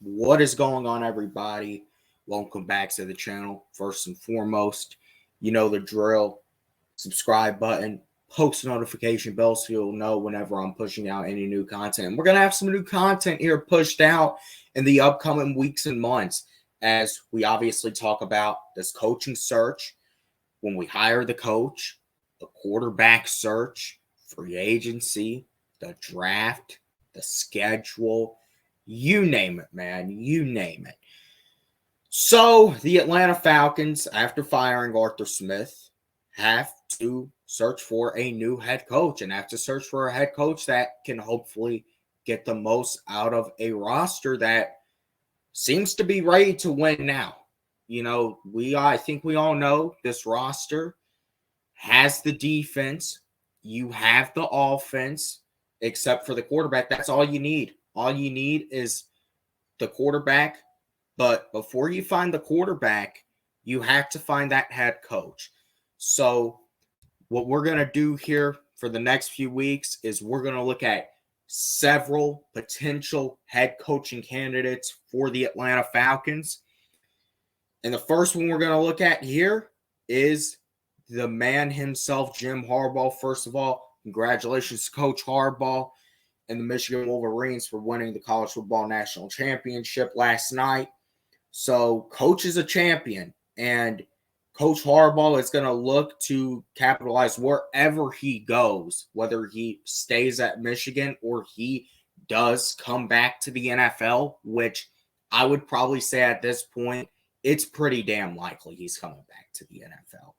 What is going on, everybody? Welcome back to the channel. First and foremost, you know the drill. Subscribe button, post notification bell so you'll know whenever I'm pushing out any new content. And we're going to have some new content here pushed out in the upcoming weeks and months as we obviously talk about this coaching search, when we hire the coach, the quarterback search, free agency, the draft, the schedule, you name it, man. You name it. So the Atlanta Falcons, after firing Arthur Smith, have to search for a new head coach and have to search for a head coach that can hopefully get the most out of a roster that seems to be ready to win now. You know, I think we all know this roster has the defense. You have the offense, except for the quarterback. That's all you need. All you need is the quarterback. But before you find the quarterback, you have to find that head coach. So what we're going to do here for the next few weeks is we're going to look at several potential head coaching candidates for the Atlanta Falcons. And the first one we're going to look at here is the man himself, Jim Harbaugh. First of all, congratulations to Coach Harbaugh and the Michigan Wolverines for winning the College Football National Championship last night. So Coach is a champion, and Coach Harbaugh is going to look to capitalize wherever he goes, whether he stays at Michigan or he does come back to the NFL, which I would probably say at this point, it's pretty damn likely he's coming back to the NFL.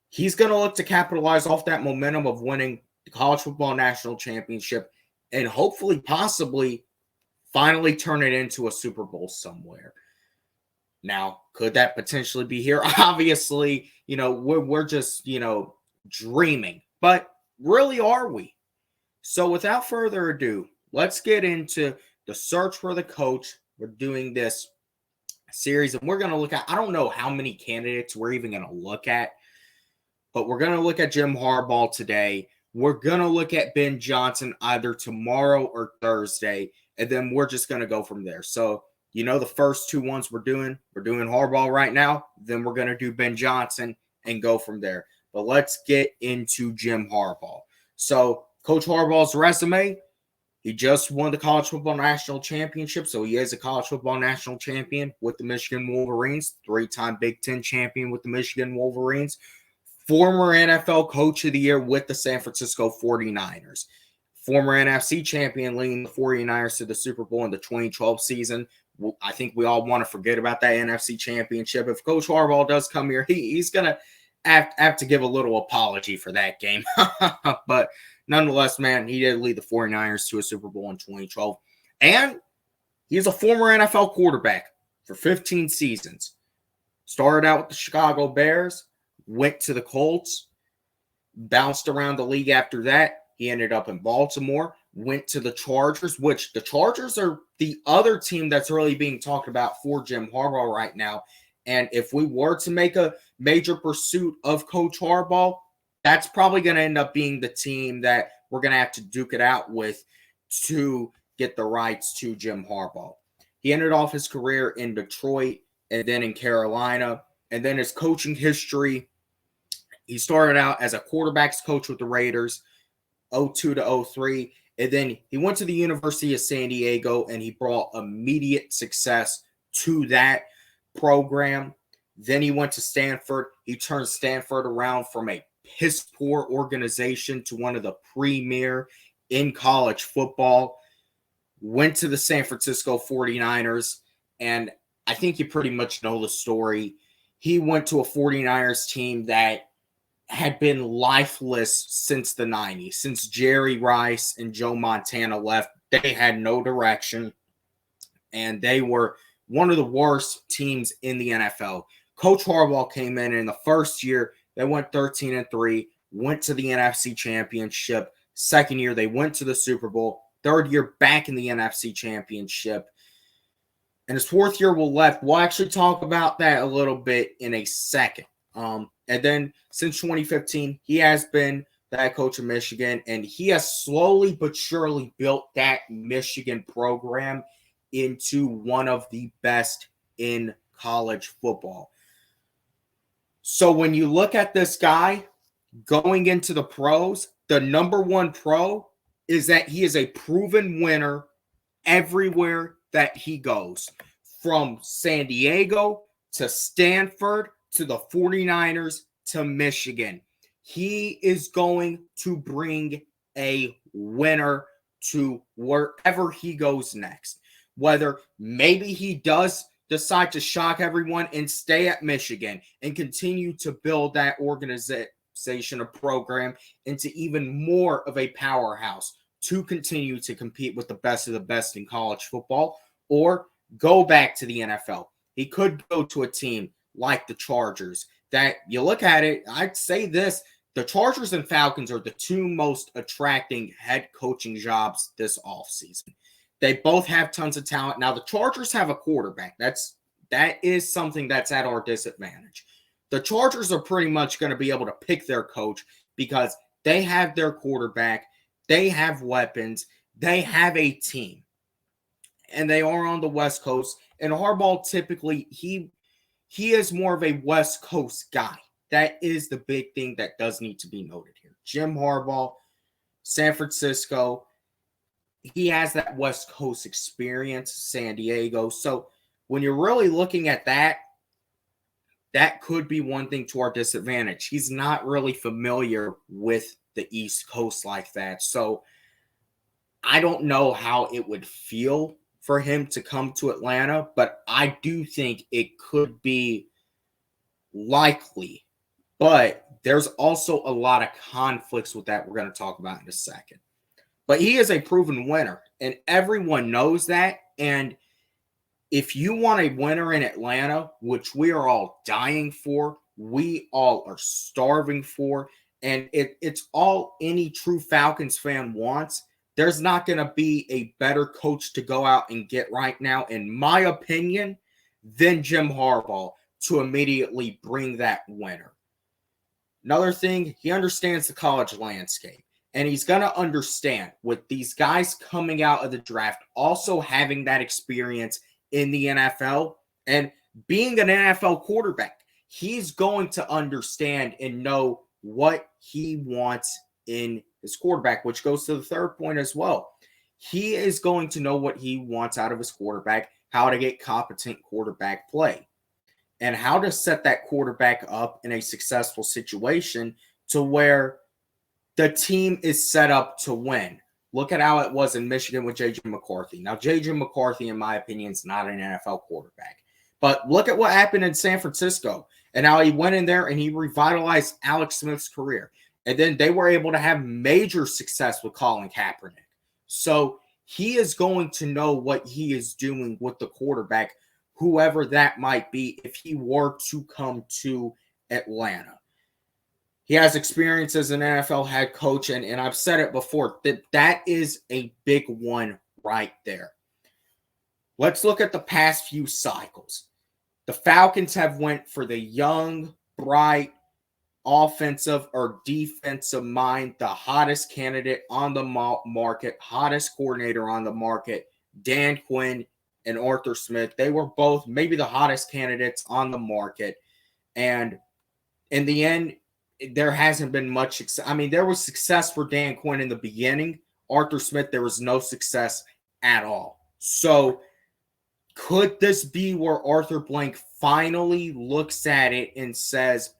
He's going to look to capitalize off that momentum of winning the College Football National Championship and hopefully, possibly, finally turn it into a Super Bowl somewhere. Now, could that potentially be here? Obviously, we're just, dreaming. But really, are we? So without further ado, let's get into the search for the coach. We're doing this series, and we're going to look at, I don't know how many candidates we're even going to look at, but we're going to look at Jim Harbaugh today. We're going to look at Ben Johnson either tomorrow or Thursday, and then we're just going to go from there. So, the first two ones we're doing Harbaugh right now, then we're going to do Ben Johnson and go from there. But let's get into Jim Harbaugh. So, Coach Harbaugh's resume, he just won the College Football National Championship, so he is a College Football National Champion with the Michigan Wolverines, three-time Big Ten champion with the Michigan Wolverines, former NFL Coach of the Year with the San Francisco 49ers, former NFC champion leading the 49ers to the Super Bowl in the 2012 season. I think we all want to forget about that NFC championship. If Coach Harbaugh does come here, he's going to have to give a little apology for that game. But nonetheless, man, he did lead the 49ers to a Super Bowl in 2012. And he's a former NFL quarterback for 15 seasons. Started out with the Chicago Bears, went to the Colts, bounced around the league after that. He ended up in Baltimore, went to the Chargers, which the Chargers are the other team that's really being talked about for Jim Harbaugh right now. And if we were to make a major pursuit of Coach Harbaugh, that's probably going to end up being the team that we're going to have to duke it out with to get the rights to Jim Harbaugh. He ended off his career in Detroit and then in Carolina. And then his coaching history, he started out as a quarterback's coach with the Raiders, 02 to 03. And then he went to the University of San Diego, and he brought immediate success to that program. Then he went to Stanford. He turned Stanford around from a piss-poor organization to one of the premier in college football. Went to the San Francisco 49ers, and I think you pretty much know the story. He went to a 49ers team that had been lifeless since the 90s. Since Jerry Rice and Joe Montana left, they had no direction, and they were one of the worst teams in the NFL. Coach Harbaugh came in the first year, they went 13-3, went to the NFC Championship. Second year, they went to the Super Bowl. Third year, back in the NFC Championship. And his fourth year will left. We'll actually talk about that a little bit in a second. And then since 2015, he has been the head coach of Michigan, and he has slowly but surely built that Michigan program into one of the best in college football. So when you look at this guy going into the pros, the number one pro is that he is a proven winner everywhere that he goes, from San Diego to Stanford to the 49ers to Michigan. He is going to bring a winner to wherever he goes next. Whether maybe he does decide to shock everyone and stay at Michigan and continue to build that organization or program into even more of a powerhouse to continue to compete with the best of the best in college football, or go back to the NFL. He could go to a team like the Chargers that, you look at it, I'd say this, the Chargers and Falcons are the two most attracting head coaching jobs this offseason. They both have tons of talent. Now, the Chargers have a quarterback. That is something that's at our disadvantage. The Chargers are pretty much going to be able to pick their coach because they have their quarterback, they have weapons, they have a team, and they are on the West Coast. And Harbaugh, typically, he is more of a West Coast guy. That is the big thing that does need to be noted here. Jim Harbaugh, San Francisco, he has that West Coast experience, San Diego. So when you're really looking at that, that could be one thing to our disadvantage. He's not really familiar with the East Coast like that. So I don't know how it would feel for him to come to Atlanta, but I do think it could be likely. But there's also a lot of conflicts with that we're going to talk about in a second. But he is a proven winner, and everyone knows that. And if you want a winner in Atlanta, which we are all dying for, we all are starving for, and it's all any true Falcons fan wants, there's not going to be a better coach to go out and get right now, in my opinion, than Jim Harbaugh to immediately bring that winner. Another thing, he understands the college landscape. And he's going to understand, with these guys coming out of the draft, also having that experience in the NFL and being an NFL quarterback, he's going to understand and know what he wants in his quarterback, which goes to the third point as well. He is going to know what he wants out of his quarterback, how to get competent quarterback play, and how to set that quarterback up in a successful situation to where the team is set up to win. Look at how it was in Michigan with J.J. McCarthy. Now, J.J. McCarthy, in my opinion, is not an NFL quarterback. But look at what happened in San Francisco and how he went in there and he revitalized Alex Smith's career. And then they were able to have major success with Colin Kaepernick. So he is going to know what he is doing with the quarterback, whoever that might be, if he were to come to Atlanta. He has experience as an NFL head coach, and I've said it before, that is a big one right there. Let's look at the past few cycles. The Falcons have went for the young, bright, offensive or defensive mind, the hottest candidate on the market, hottest coordinator on the market, Dan Quinn and Arthur Smith. They were both maybe the hottest candidates on the market. And in the end, there hasn't been much success. I mean, there was success for Dan Quinn in the beginning. Arthur Smith, there was no success at all. So could this be where Arthur Blank finally looks at it and says,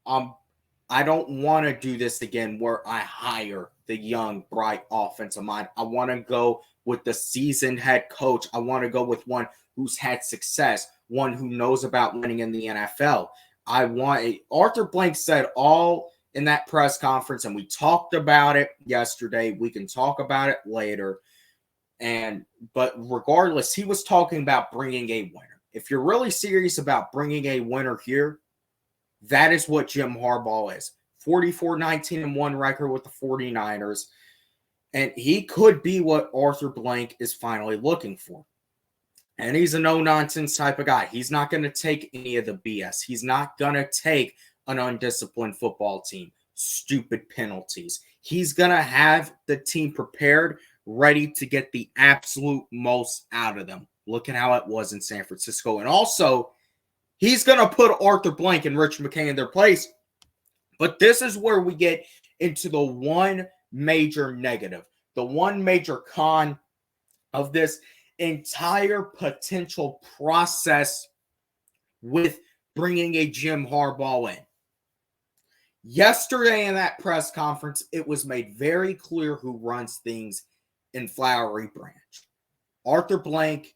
I don't want to do this again where I hire the young, bright offensive mind. I want to go with the seasoned head coach. I want to go with one who's had success, one who knows about winning in the NFL. Arthur Blank said all in that press conference, and we talked about it yesterday. We can talk about it later. But regardless, he was talking about bringing a winner. If you're really serious about bringing a winner here, that is what Jim Harbaugh is. 44-19-1 record with the 49ers. And he could be what Arthur Blank is finally looking for. And he's a no-nonsense type of guy. He's not going to take any of the BS. He's not going to take an undisciplined football team, stupid penalties. He's going to have the team prepared, ready to get the absolute most out of them Look at how it was in San Francisco. And also, he's going to put Arthur Blank and Rich McKay in their place. But this is where we get into the one major negative, the one major con of this entire potential process with bringing a Jim Harbaugh in. Yesterday in that press conference, it was made very clear who runs things in Flowery Branch. Arthur Blank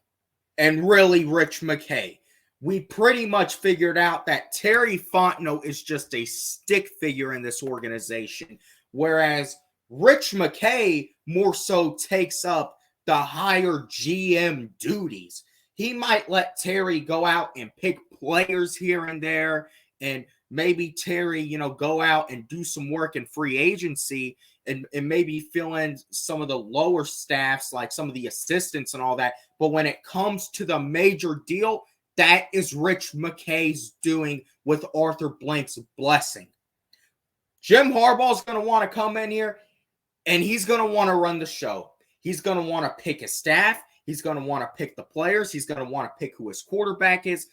and really Rich McKay. We pretty much figured out that Terry Fontenot is just a stick figure in this organization, whereas Rich McKay more so takes up the higher GM duties. He might let Terry go out and pick players here and there, and maybe Terry, go out and do some work in free agency and maybe fill in some of the lower staffs, like some of the assistants and all that. But when it comes to the major deal, that is Rich McKay's doing with Arthur Blank's blessing. Jim Harbaugh is going to want to come in here, and he's going to want to run the show. He's going to want to pick his staff. He's going to want to pick the players. He's going to want to pick who his quarterback is.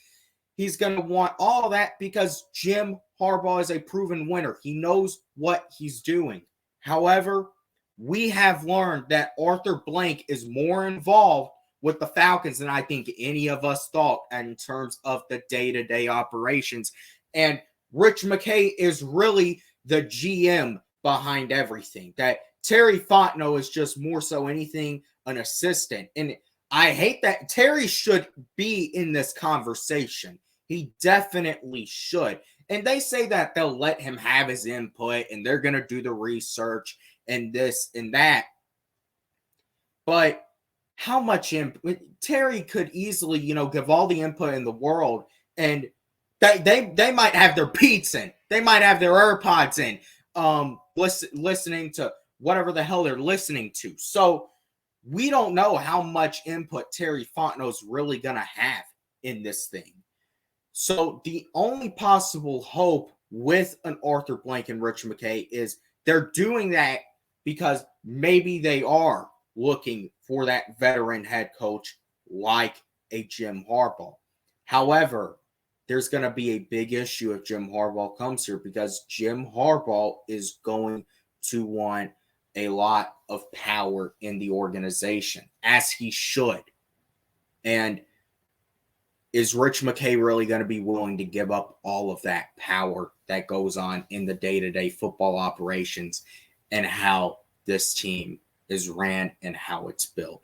He's going to want all that because Jim Harbaugh is a proven winner. He knows what he's doing. However, we have learned that Arthur Blank is more involved with the Falcons than I think any of us thought in terms of the day-to-day operations. And Rich McKay is really the GM behind everything. That Terry Fontenot is just more so anything an assistant. And I hate that. Terry should be in this conversation. He definitely should. And they say that they'll let him have his input and they're going to do the research and this and that. But how much input? Terry could easily, give all the input in the world, and they might have their Beats in. They might have their AirPods in, listening to whatever the hell they're listening to. So we don't know how much input Terry Fontenot's really going to have in this thing. So the only possible hope with an Arthur Blank and Rich McKay is they're doing that because maybe they are looking for that veteran head coach like a Jim Harbaugh. However, there's going to be a big issue if Jim Harbaugh comes here because Jim Harbaugh is going to want a lot of power in the organization, as he should. And is Rich McKay really going to be willing to give up all of that power that goes on in the day-to-day football operations and how this team is ran and how it's built?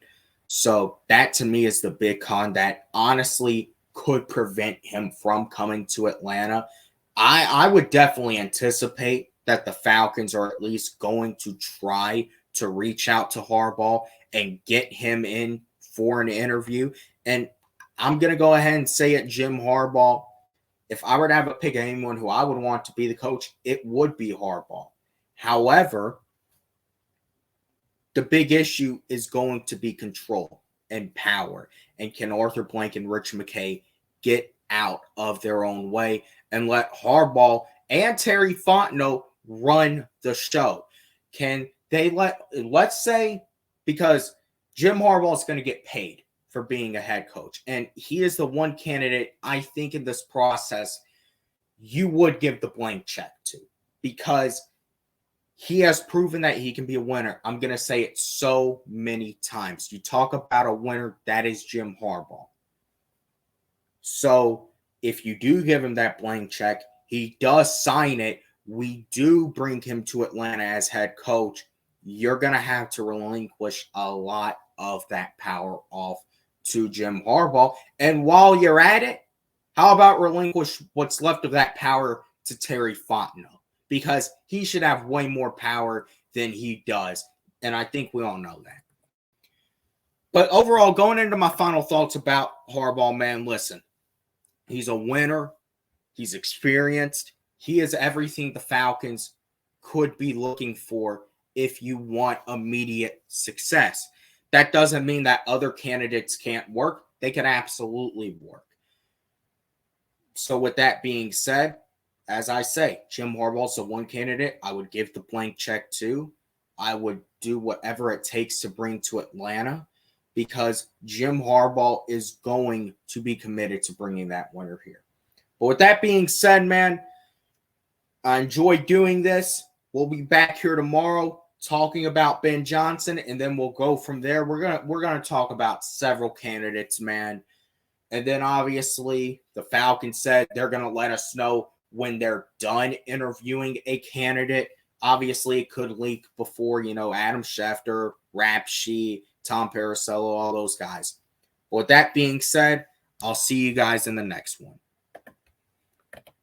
So that to me is the big con that honestly could prevent him from coming to Atlanta. I would definitely anticipate that the Falcons are at least going to try to reach out to Harbaugh and get him in for an interview. And I'm going to go ahead and say it, Jim Harbaugh. If I were to have a pick anyone who I would want to be the coach, it would be Harbaugh. However, the big issue is going to be control and power. And can Arthur Blank and Rich McKay get out of their own way and let Harbaugh and Terry Fontenot run the show? Can they let's say, because Jim Harbaugh is going to get paid for being a head coach, and he is the one candidate I think in this process you would give the blank check to, because he has proven that he can be a winner. I'm going to say it so many times. You talk about a winner, that is Jim Harbaugh. So if you do give him that blank check, he does sign it, we do bring him to Atlanta as head coach, you're going to have to relinquish a lot of that power off to Jim Harbaugh. And while you're at it, how about relinquish what's left of that power to Terry Fontenot? Because he should have way more power than he does. And I think we all know that. But overall, going into my final thoughts about Harbaugh, man, listen. He's a winner. He's experienced. He is everything the Falcons could be looking for if you want immediate success. That doesn't mean that other candidates can't work. They can absolutely work. So with that being said, as I say, Jim Harbaugh's the one candidate I would give the blank check to. I would do whatever it takes to bring to Atlanta, because Jim Harbaugh is going to be committed to bringing that winner here. But with that being said, man, I enjoyed doing this. We'll be back here tomorrow talking about Ben Johnson, and then we'll go from there. We're gonna talk about several candidates, man. And then obviously the Falcons said they're gonna let us know when they're done interviewing a candidate. Obviously, it could leak before, Adam Schefter, Rap Sheet, Tom Paracello, all those guys. But with that being said, I'll see you guys in the next one.